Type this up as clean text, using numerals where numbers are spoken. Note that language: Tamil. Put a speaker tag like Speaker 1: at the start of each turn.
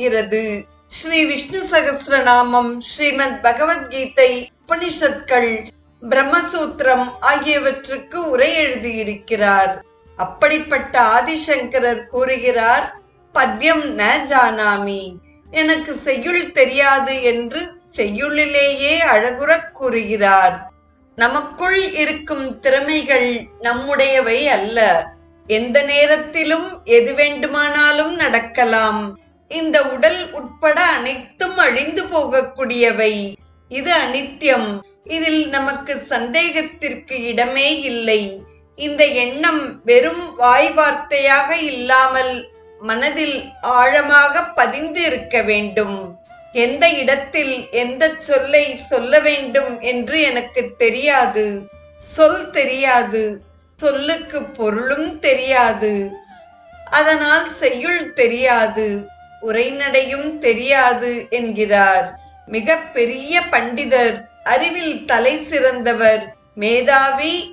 Speaker 1: முடிகிறது. ஸ்ரீ விஷ்ணு சகஸ்ரநாமம், ஸ்ரீமத் பகவத்கீதை, உபனிஷத்கள், பிரம்மசூத்திரம் ஆகியவற்றுக்கு உரை எழுதியிருக்கிறார். அப்படிப்பட்ட ஆதிசங்கரர் கூறுகிறார், பத்யம் ந ஜானாமி, எனக்கு செய்யுள் தெரியாது என்று செய்யுளிலேயே அழகுறக் கூறுகிறார். நமக்குள் இருக்கும் திறமைகள் நம்முடையவை அல்ல. எந்த நேரத்திலும் எது வேண்டுமானாலும் நடக்கலாம். இந்த உடல் உட்பட அனைத்தும் அழிந்து போகக்கூடியவை. இது அனித்யம். இதில் நமக்கு சந்தேகத்திற்கு இடமே இல்லை. இந்த எண்ணம் வெறும் வாய் வார்த்தையாக இல்லாமல் மனதில் ஆழமாக பதிந்து இருக்க வேண்டும். எந்த இடத்தில் எந்த சொல்லை சொல்ல வேண்டும் என்று எனக்கு தெரியாது. சொல் தெரியாது, சொல்லுக்கு பொருளும் தெரியாது. அதனால் செய்யுள் தெரியாது, உரைநடையும் தெரியாது என்கிறார். மிக பெரிய பண்டிதர், அறிவில் தலை சிறந்தவர், மேதாவி